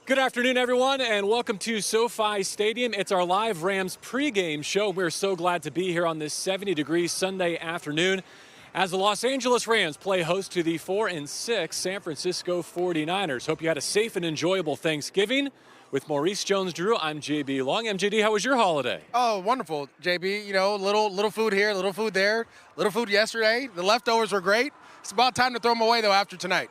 Good afternoon, everyone, and welcome to SoFi Stadium. It's our live Rams pregame show. We're so glad to be here on this 70-degree Sunday afternoon as the Los Angeles Rams play host to the 4-6 San Francisco 49ers. Hope you had a safe and enjoyable Thanksgiving. With Maurice Jones-Drew, I'm JB Long. MJD, how was your holiday? Oh, wonderful, JB. You know, little food here, little food there, little food yesterday. The leftovers were great. It's about time to throw them away, though, after tonight.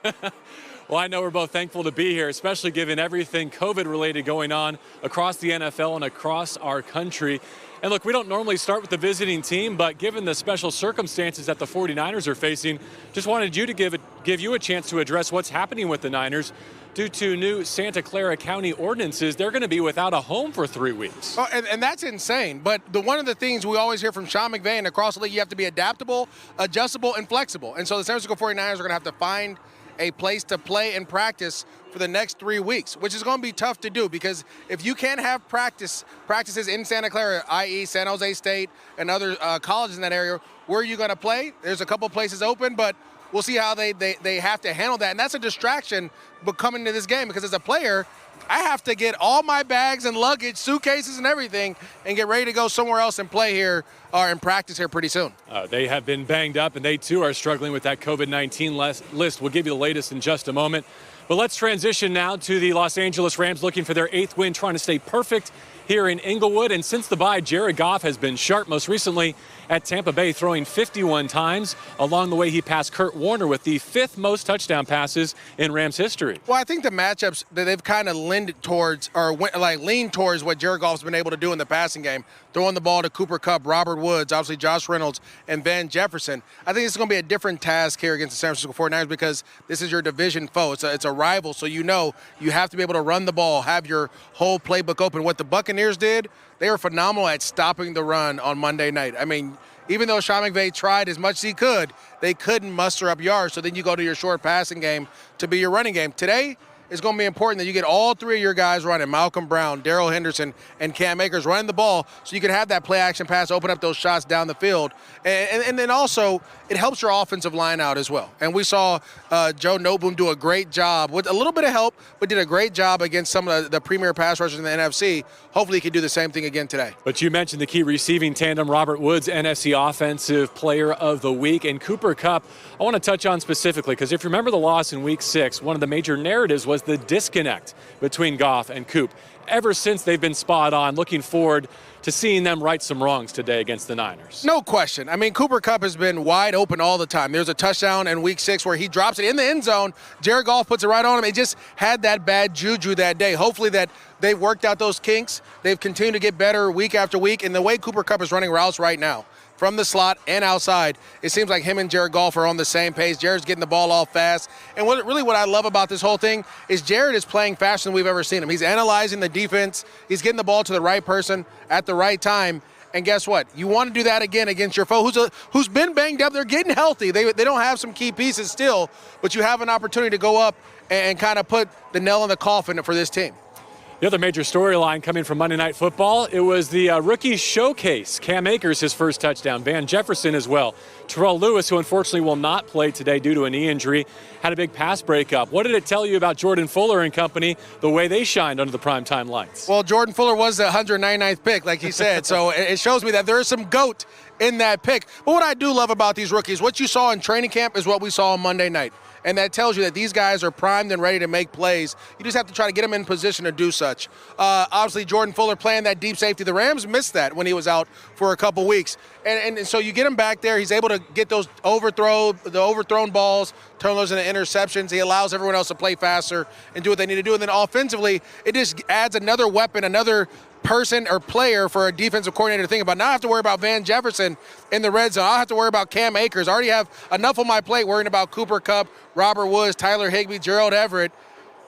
Well, I know we're both thankful to be here, especially given everything COVID-related going on across the NFL and across our country. And look, we don't normally start with the visiting team, but given the special circumstances that the 49ers are facing, just wanted you to give you a chance to address what's happening with the Niners. Due to new Santa Clara County ordinances, they're going to be without a home for 3 weeks. Oh, and that's insane. But one of the things we always hear from Sean McVay and across the league, you have to be adaptable, adjustable, and flexible. And so the San Francisco 49ers are going to have to find a place to play and practice for the next 3 weeks, which is going to be tough to do because if you can't have practices in Santa Clara, i.e. San Jose State and other colleges in that area, where are you going to play? There's a couple places open, but we'll see how they have to handle that. And that's a distraction coming to this game because as a player, I have to get all my bags and luggage, suitcases and everything, and get ready to go somewhere else and play here or in practice here pretty soon. They have been banged up, and they too are struggling with that COVID-19 list. We'll give you the latest in just a moment. But let's transition now to the Los Angeles Rams looking for their 8th win, trying to stay perfect here in Inglewood. And since the bye, Jared Goff has been sharp, most recently at Tampa Bay, throwing 51 times. Along the way, he passed Kurt Warner with the 5th most touchdown passes in Rams history. Well, I think the matchups that they've kind of leaned towards what Jared Goff's been able to do in the passing game, throwing the ball to Cooper Kupp, Robert Woods, obviously Josh Reynolds, and Van Jefferson. I think it's going to be a different task here against the San Francisco 49ers because this is your division foe. It's a rival, so you know you have to be able to run the ball, have your whole playbook open. What the Buccaneers did, they were phenomenal at stopping the run on Monday night. I mean, even though Sean McVay tried as much as he could, they couldn't muster up yards. So then you go to your short passing game to be your running game. Today, it's going to be important that you get all 3 of your guys running, Malcolm Brown, Darrell Henderson, and Cam Akers running the ball so you can have that play-action pass, open up those shots down the field. And then also, it helps your offensive line out as well. And we saw Joe Noteboom do a great job with a little bit of help, but did a great job against some of the premier pass rushers in the NFC. Hopefully he can do the same thing again today. But you mentioned the key receiving tandem, Robert Woods, NFC Offensive Player of the Week, and Cooper Kupp. I want to touch on specifically because if you remember the loss in Week 6, one of the major narratives was the disconnect between Goff and Coop. Ever since, they've been spot on. Looking forward to seeing them right some wrongs today against the Niners. No question. I mean, Cooper Kupp has been wide open all the time. There's a touchdown in Week 6 where he drops it in the end zone. Jared Goff puts it right on him. It just had that bad juju that day. Hopefully that they've worked out those kinks. They've continued to get better week after week. And the way Cooper Kupp is running routes right now, from the slot and outside, it seems like him and Jared Goff are on the same pace. Jared's getting the ball off fast. And what I love about this whole thing is Jared is playing faster than we've ever seen him. He's analyzing the defense. He's getting the ball to the right person at the right time. And guess what? You want to do that again against your foe who's been banged up. They're getting healthy. They don't have some key pieces still, but you have an opportunity to go up and kind of put the nail in the coffin for this team. The other major storyline coming from Monday Night Football, it was the rookie showcase. Cam Akers, his first touchdown. Van Jefferson as well. Terrell Lewis, who unfortunately will not play today due to a knee injury, had a big pass breakup. What did it tell you about Jordan Fuller and company, the way they shined under the primetime lights? Well, Jordan Fuller was the 199th pick, like he said, so it shows me that there is some GOAT in that pick. But what I do love about these rookies, what you saw in training camp is what we saw on Monday night. And that tells you that these guys are primed and ready to make plays. You just have to try to get them in position to do such. Obviously, Jordan Fuller playing that deep safety. The Rams missed that when he was out for a couple weeks. And so you get him back there. He's able to get those overthrown balls, turn those into interceptions. He allows everyone else to play faster and do what they need to do. And then offensively, it just adds another weapon, another person or player for a defensive coordinator to think about. Now I have to worry about Van Jefferson in the red zone. I have to worry about Cam Akers. I already have enough on my plate worrying about Cooper Kupp, Robert Woods, Tyler Higbee, Gerald Everett.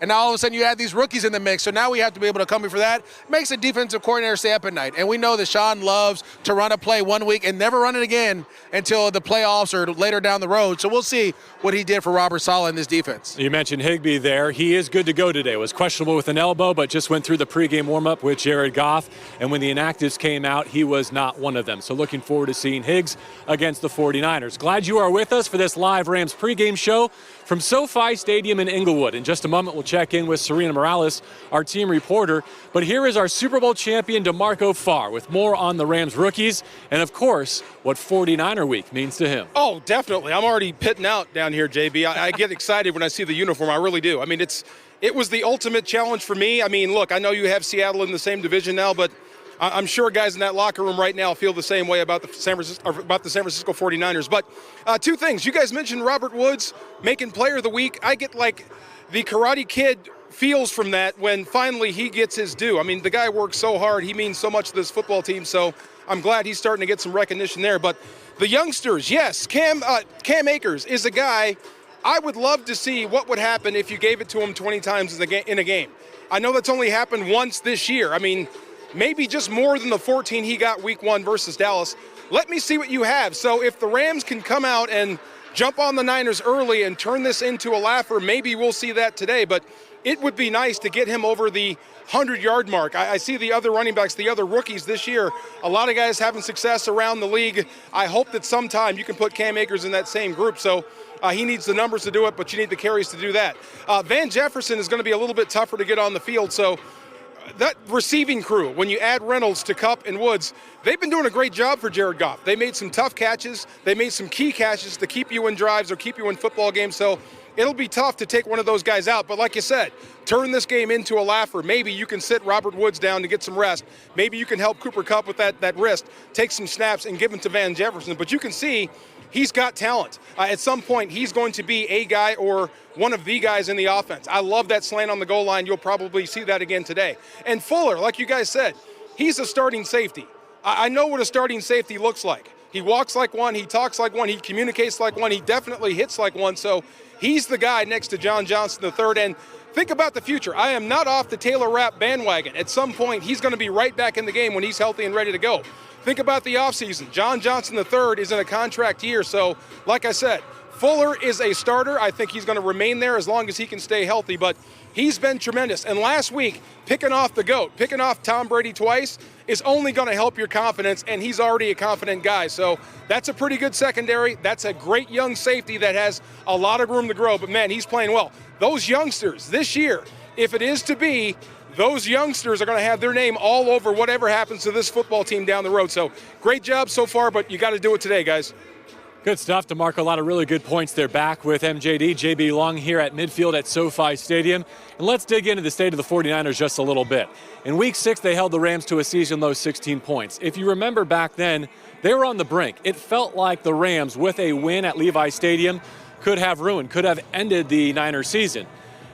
And now all of a sudden you add these rookies in the mix. So now we have to be able to come in for that. Makes the defensive coordinator stay up at night. And we know that Sean loves to run a play 1 week and never run it again until the playoffs or later down the road. So we'll see what he did for Robert Saleh in this defense. You mentioned Higbee there. He is good to go today. Was questionable with an elbow, but just went through the pregame warm-up with Jared Goff. And when the inactives came out, he was not one of them. So looking forward to seeing Higgs against the 49ers. Glad you are with us for this live Rams pregame show from SoFi Stadium in Inglewood. In just a moment, we'll check in with Serena Morales, our team reporter. But here is our Super Bowl champion, Demarco Far, with more on the Rams rookies and, of course, what 49er week means to him. Oh, definitely. I'm already pitting out down here, JB. I get excited when I see the uniform. I really do. I mean, it was the ultimate challenge for me. I mean, look, I know you have Seattle in the same division now, but I'm sure guys in that locker room right now feel the same way about the San Francisco 49ers. But two things. You guys mentioned Robert Woods making player of the week. I get like the Karate Kid feels from that when finally he gets his due. I mean, the guy works so hard. He means so much to this football team. So I'm glad he's starting to get some recognition there. But the youngsters, yes, Cam Akers is a guy I would love to see what would happen if you gave it to him 20 times in a game. I know that's only happened once this year. I mean, maybe just more than the 14 he got week 1 versus Dallas. Let me see what you have. So if the Rams can come out and jump on the Niners early and turn this into a laugher, maybe we'll see that today. But it would be nice to get him over the 100-yard mark. I see the other running backs, the other rookies this year, a lot of guys having success around the league. I hope that sometime you can put Cam Akers in that same group. So he needs the numbers to do it, but you need the carries to do that. Van Jefferson is going to be a little bit tougher to get on the field. So that receiving crew, when you add Reynolds to Kupp and Woods, they've been doing a great job for Jared Goff. They made some tough catches. They made some key catches to keep you in drives or keep you in football games. So it'll be tough to take one of those guys out. But like you said, turn this game into a laugher. Maybe you can sit Robert Woods down to get some rest. Maybe you can help Cooper Kupp with that wrist, take some snaps and give them to Van Jefferson. But you can see he's got talent. At some point, he's going to be a guy or one of the guys in the offense. I love that slant on the goal line. You'll probably see that again today. And Fuller, like you guys said, he's a starting safety. I know what a starting safety looks like. He walks like one. He talks like one. He communicates like one. He definitely hits like one. So he's the guy next to John Johnson III. And think about the future. I am not off the Taylor Rapp bandwagon. At some point, he's going to be right back in the game when he's healthy and ready to go. Think about the offseason. John Johnson III is in a contract year. So, like I said, Fuller is a starter. I think he's going to remain there as long as he can stay healthy. But he's been tremendous. And last week, picking off the GOAT, picking off Tom Brady twice is only going to help your confidence, and he's already a confident guy. So that's a pretty good secondary. That's a great young safety that has a lot of room to grow. But, man, he's playing well. Those youngsters this year, if it is to be, those youngsters are going to have their name all over whatever happens to this football team down the road. So great job so far, but you got to do it today, guys. Good stuff, DeMarco. A lot of really good points there. Back with MJD, JB Long here at midfield at SoFi Stadium. And let's dig into the state of the 49ers just a little bit. In Week 6, they held the Rams to a season-low 16 points. If you remember back then, they were on the brink. It felt like the Rams, with a win at Levi Stadium, could have ended the Niners season.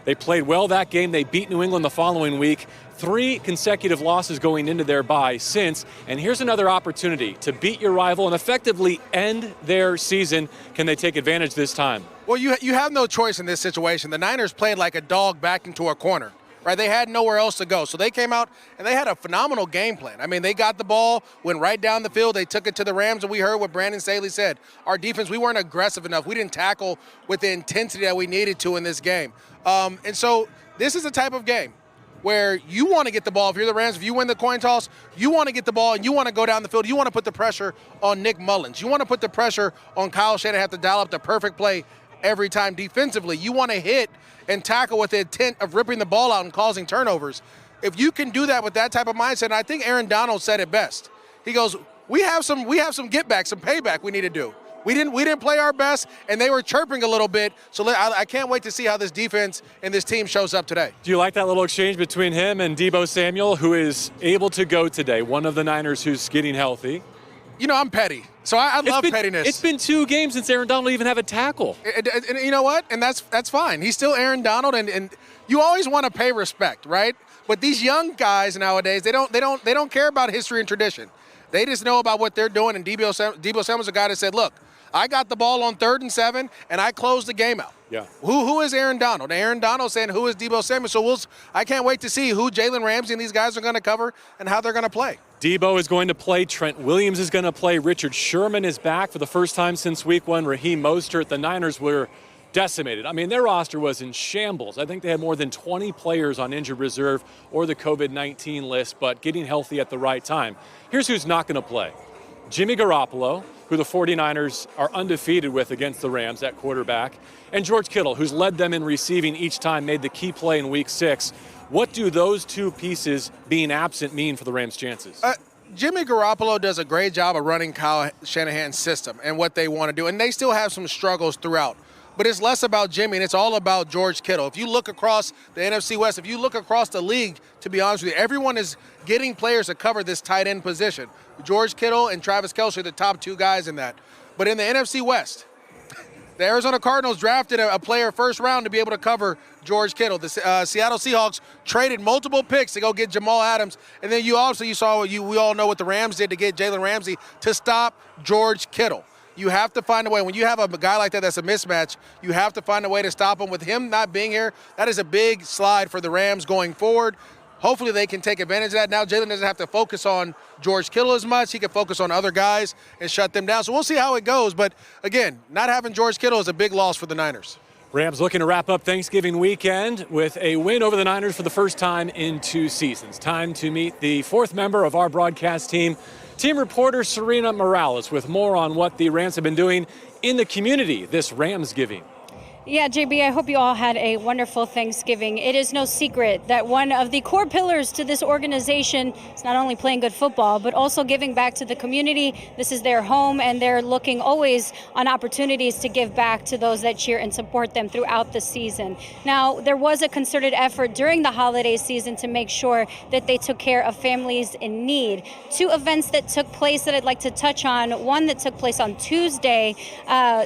They played well that game. They beat New England the following week. 3 consecutive losses going into their bye since. And here's another opportunity to beat your rival and effectively end their season. Can they take advantage this time? Well, you have no choice in this situation. The Niners played like a dog backed into a corner, right? They had nowhere else to go. So they came out and they had a phenomenal game plan. I mean, they got the ball, went right down the field. They took it to the Rams, and we heard what Brandon Staley said. Our defense, we weren't aggressive enough. We didn't tackle with the intensity that we needed to in this game. And so this is a type of game where you want to get the ball. If you're the Rams, if you win the coin toss, you want to get the ball and you want to go down the field. You want to put the pressure on Nick Mullins. You want to put the pressure on Kyle Shanahan, have to dial up the perfect play every time defensively. You want to hit and tackle with the intent of ripping the ball out and causing turnovers. If you can do that with that type of mindset, and I think Aaron Donald said it best. He goes, we have some get back, some payback we need to do. We didn't play our best, and they were chirping a little bit. So I can't wait to see how this defense and this team shows up today. Do you like that little exchange between him and Deebo Samuel, who is able to go today, one of the Niners who's getting healthy? You know, I'm petty, so I love pettiness. It's been 2 games since Aaron Donald even have a tackle. And you know what? And that's fine. He's still Aaron Donald, and you always want to pay respect, right? But these young guys nowadays, they don't care about history and tradition. They just know about what they're doing. And Deebo Samuel's a guy that said, look, I got the ball on 3rd and 7, and I closed the game out. Yeah. Who is Aaron Donald? Aaron Donald saying who is Deebo Samuel. So I can't wait to see who Jalen Ramsey and these guys are going to cover and how they're going to play. Deebo is going to play. Trent Williams is going to play. Richard Sherman is back for the first time since week 1. Raheem Mostert. The Niners were decimated. I mean, their roster was in shambles. I think they had more than 20 players on injured reserve or the COVID-19 list, but getting healthy at the right time. Here's who's not going to play. Jimmy Garoppolo, who the 49ers are undefeated with against the Rams at quarterback, and George Kittle, who's led them in receiving each time, made the key play in week 6. What do those two pieces being absent mean for the Rams' chances? Jimmy Garoppolo does a great job of running Kyle Shanahan's system and what they want to do, and they still have some struggles throughout. But it's less about Jimmy, and it's all about George Kittle. If you look across the NFC West, if you look across the league, to be honest with you, everyone is getting players to cover this tight end position. George Kittle and Travis Kelce are the top 2 guys in that. But in the NFC West, the Arizona Cardinals drafted a player first round to be able to cover George Kittle. The Seattle Seahawks traded multiple picks to go get Jamal Adams. And then we all know what the Rams did to get Jalen Ramsey to stop George Kittle. You have to find a way. When you have a guy like that that's a mismatch, you have to find a way to stop him. With him not being here, that is a big slide for the Rams going forward. Hopefully they can take advantage of that. Now Jalen doesn't have to focus on George Kittle as much. He can focus on other guys and shut them down. So we'll see how it goes. But, again, not having George Kittle is a big loss for the Niners. Rams looking to wrap up Thanksgiving weekend with a win over the Niners for the first time in 2 seasons. Time to meet the 4th member of our broadcast team, team reporter Serena Morales, with more on what the Rams have been doing in the community this Ramsgiving. Yeah, JB, I hope you all had a wonderful Thanksgiving. It is no secret that one of the core pillars to this organization is not only playing good football, but also giving back to the community. This is their home, and they're looking always on opportunities to give back to those that cheer and support them throughout the season. Now, there was a concerted effort during the holiday season to make sure that they took care of families in need. 2 events that took place that I'd like to touch on. One that took place on Tuesday,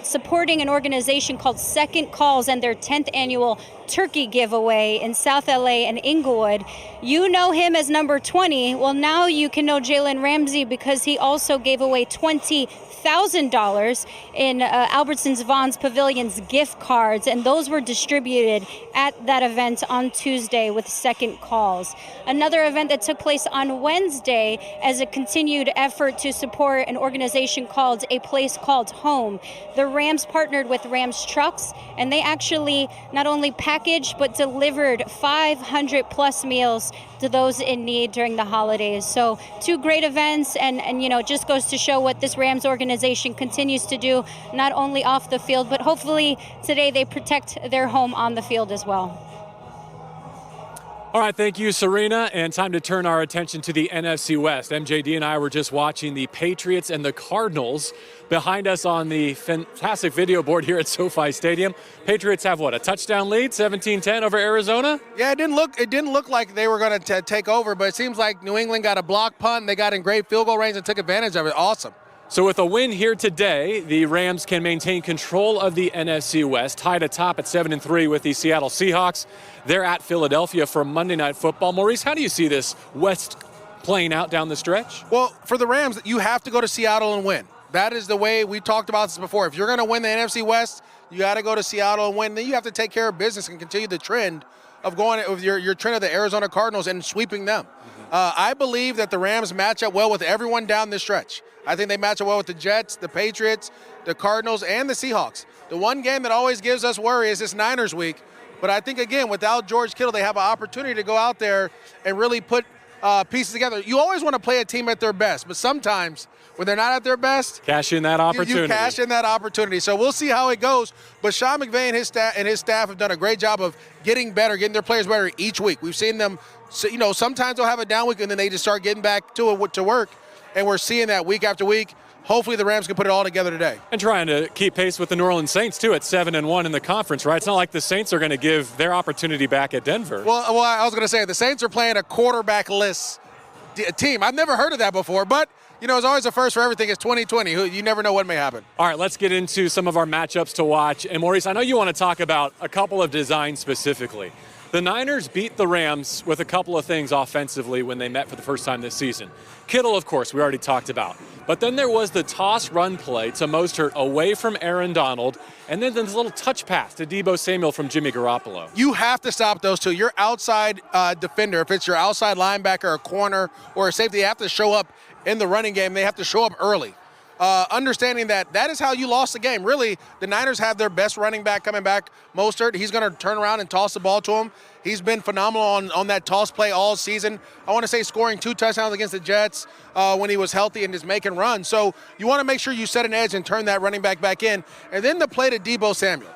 supporting an organization called Second Calls and their 10th annual turkey giveaway in South LA and Inglewood. You know him as number 20. Well, now you can know Jalen Ramsey because he also gave away $20,000 in Albertsons Vons Pavilion's gift cards, and those were distributed at that event on Tuesday with Second Calls. Another event that took place on Wednesday as a continued effort to support an organization called A Place Called Home. The Rams partnered with Rams Trucks, and they actually not only packaged but delivered 500 plus meals to those in need during the holidays. So 2 great events, and it just goes to show what this Rams organization continues to do, not only off the field, but hopefully today they protect their home on the field as well. All right, thank you, Serena. And time to turn our attention to the NFC West. MJD and I were just watching the Patriots and the Cardinals behind us on the fantastic video board here at SoFi Stadium. Patriots have a touchdown lead, 17-10 over Arizona? Yeah, it didn't look like they were going to take over, but it seems like New England got a block punt and they got in great field goal range and took advantage of it. Awesome. So with a win here today, the Rams can maintain control of the NFC West, tied atop at 7-3 with the Seattle Seahawks. They're at Philadelphia for Monday Night Football. Maurice, how do you see this West playing out down the stretch? Well, for the Rams, you have to go to Seattle and win. That is the way we talked about this before. If you're going to win the NFC West, you got to go to Seattle and win. Then you have to take care of business and continue the trend of going with your trend of the Arizona Cardinals and sweeping them. I believe that the Rams match up well with everyone down this stretch. I think they match up well with the Jets, the Patriots, the Cardinals, and the Seahawks. The one game that always gives us worry is this Niners week. But I think, again, without George Kittle, they have an opportunity to go out there and really put pieces together. You always want to play a team at their best, but sometimes when they're not at their best, cash in that opportunity. You cash in that opportunity. So we'll see how it goes. But Sean McVay and his staff have done a great job of getting better, getting their players better each week. We've seen them, sometimes they'll have a down week and then they just start getting back to work. And we're seeing that week after week. Hopefully the Rams can put it all together today. And trying to keep pace with the New Orleans Saints, too, at 7-1 in the conference, right? It's not like the Saints are going to give their opportunity back at Denver. Well, I was going to say, the Saints are playing a quarterback-less team. I've never heard of that before, but, it's always a first for everything. It's 2020. You never know what may happen. All right, let's get into some of our matchups to watch. And, Maurice, I know you want to talk about a couple of designs specifically. The Niners beat the Rams with a couple of things offensively when they met for the first time this season. Kittle, of course, we already talked about. But then there was the toss run play to Mostert away from Aaron Donald, and then this little touch pass to Deebo Samuel from Jimmy Garoppolo. You have to stop those two. Your outside defender, if it's your outside linebacker, a corner, or a safety, they have to show up in the running game. They have to show up early. Understanding that is how you lost the game. Really, the Niners have their best running back coming back, Mostert. He's going to turn around and toss the ball to him. He's been phenomenal on that toss play all season. I want to say scoring 2 touchdowns against the Jets when he was healthy and just making runs. So you want to make sure you set an edge and turn that running back in. And then the play to Deebo Samuel.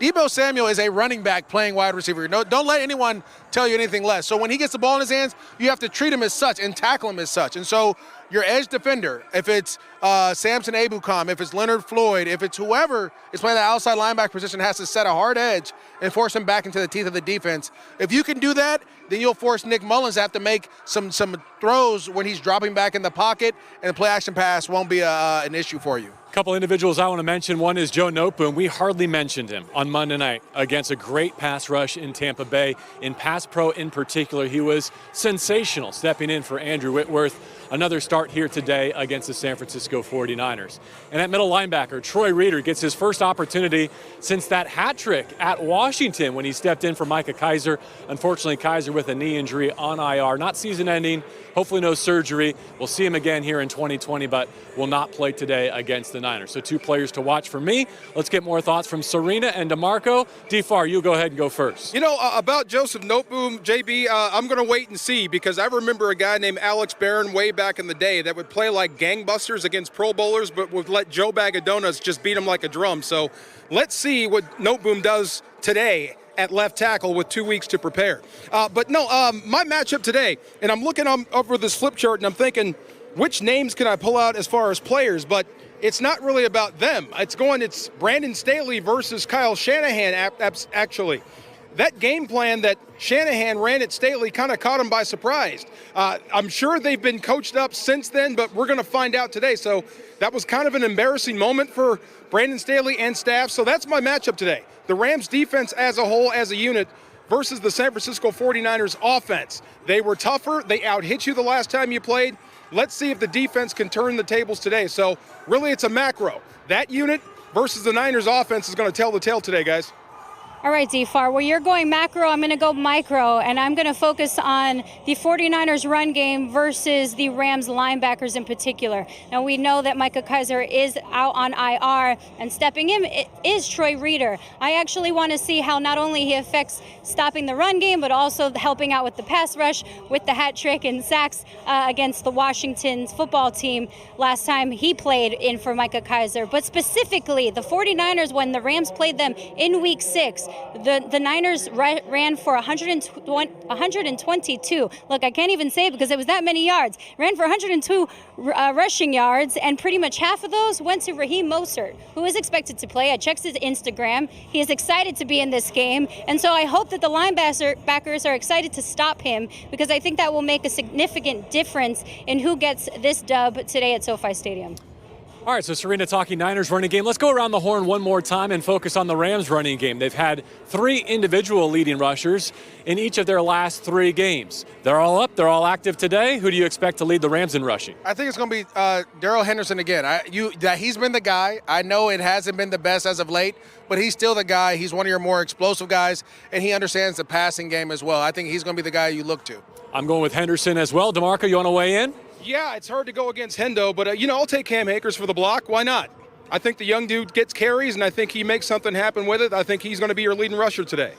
Deebo Samuel is a running back playing wide receiver. No, don't let anyone tell you anything less. So when he gets the ball in his hands, you have to treat him as such and tackle him as such. And so your edge defender, if it's Samson Ebukam, if it's Leonard Floyd, if it's whoever is playing the outside linebacker position, has to set a hard edge and force him back into the teeth of the defense. If you can do that, then you'll force Nick Mullins to have to make some throws when he's dropping back in the pocket, and the play action pass won't be an issue for you. Couple individuals I want to mention. One is Joe Noteboom. We hardly mentioned him on Monday night against a great pass rush in Tampa Bay. In pass pro in particular, he was sensational, stepping in for Andrew Whitworth. Another start here today against the San Francisco 49ers. And at middle linebacker, Troy Reeder gets his first opportunity since that hat trick at Washington when he stepped in for Micah Kiser. Unfortunately, Kiser with a knee injury on IR, not season ending, hopefully no surgery. We'll see him again here in 2020, but will not play today against the Niners. So 2 players to watch for me. Let's get more thoughts from Serena and Demarco. D-Far, you go ahead and go first. You know, about Joseph Noteboom, JB, I'm going to wait and see, because I remember a guy named Alex Barron way back in the day that would play like gangbusters against Pro Bowlers, but would let Joe Bag of Donuts just beat him like a drum. So let's see what Noteboom does today at left tackle with 2 weeks to prepare. My matchup today, and I'm looking over this flip chart and I'm thinking, which names can I pull out as far as players? But it's not really about them. It's Brandon Staley versus Kyle Shanahan, actually. That game plan that Shanahan ran at Staley kind of caught him by surprise. I'm sure they've been coached up since then, but we're going to find out today. So that was kind of an embarrassing moment for Brandon Staley and staff. So that's my matchup today. The Rams defense as a whole, as a unit, versus the San Francisco 49ers offense. They were tougher. They out-hit you the last time you played. Let's see if the defense can turn the tables today. So really it's a macro. That unit versus the Niners offense is going to tell the tale today, guys. All right, D-Far, well, you're going macro, I'm going to go micro, and I'm going to focus on the 49ers run game versus the Rams linebackers in particular. Now, we know that Micah Kiser is out on IR, and stepping in is Troy Reeder. I actually want to see how not only he affects stopping the run game, but also helping out with the pass rush, with the hat trick and sacks against the Washington football team last time he played in for Micah Kiser. But specifically, the 49ers, when the Rams played them in Week 6, the Niners ran for 122. Look, I can't even say it because it was that many yards. Ran for 102 rushing yards, and pretty much half of those went to Raheem Mostert, who is expected to play. I checked his Instagram. He is excited to be in this game, and so I hope that the linebackers are excited to stop him, because I think that will make a significant difference in who gets this dub today at SoFi Stadium. All right, so Serena talking Niners running game. Let's go around the horn one more time and focus on the Rams running game. They've had 3 individual leading rushers in each of their last 3 games. They're all up. They're all active today. Who do you expect to lead the Rams in rushing? I think it's going to be Darrell Henderson again. He's been the guy. I know it hasn't been the best as of late, but he's still the guy. He's one of your more explosive guys, and he understands the passing game as well. I think he's going to be the guy you look to. I'm going with Henderson as well. DeMarco, you want to weigh in? Yeah, it's hard to go against Hendo, but, I'll take Cam Akers for the block. Why not? I think the young dude gets carries, and I think he makes something happen with it. I think he's going to be your leading rusher today.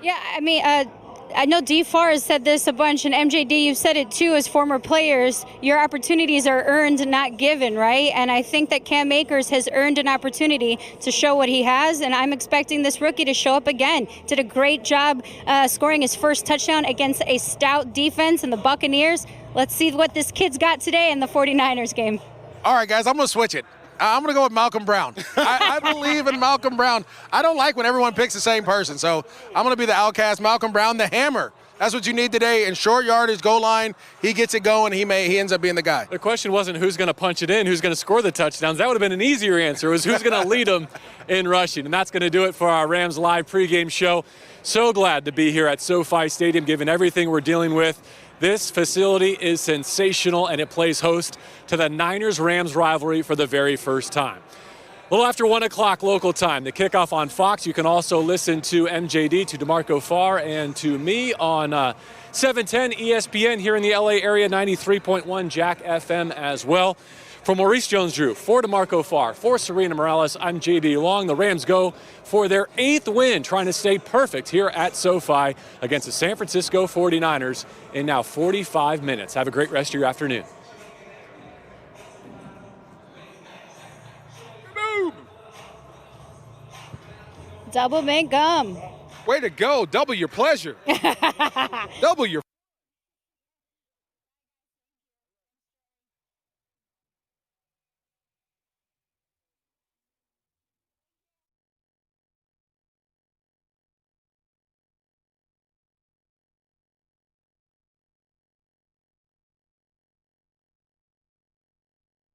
Yeah, I mean, I know D-Far has said this a bunch, and MJD, you've said it too, as former players, your opportunities are earned, not given, right? And I think that Cam Akers has earned an opportunity to show what he has, and I'm expecting this rookie to show up again. Did a great job scoring his first touchdown against a stout defense in the Buccaneers. Let's see what this kid's got today in the 49ers game. All right, guys, I'm going to switch it. I'm going to go with Malcolm Brown. I believe in Malcolm Brown. I don't like when everyone picks the same person, so I'm going to be the outcast. Malcolm Brown, the hammer. That's what you need today. In short yardage, goal line, he gets it going. He ends up being the guy. The question wasn't who's going to punch it in, who's going to score the touchdowns. That would have been an easier answer. It was who's going to lead them in rushing. And that's going to do it for our Rams Live pregame show. So glad to be here at SoFi Stadium, given everything we're dealing with This facility is sensational, and it plays host to the Niners-Rams rivalry for the very first time. A little after 1 o'clock local time, the kickoff on Fox. You can also listen to MJD, to Demarco Far, and to me on 710 ESPN here in the LA area, 93.1 Jack FM as well. For Maurice Jones-Drew, for Demarco Far, for Serena Morales, I'm JD Long. The Rams go for their 8th win, trying to stay perfect here at SoFi against the San Francisco 49ers in now 45 minutes. Have a great rest of your afternoon. Double mint gum. Way to go. Double your pleasure. Double your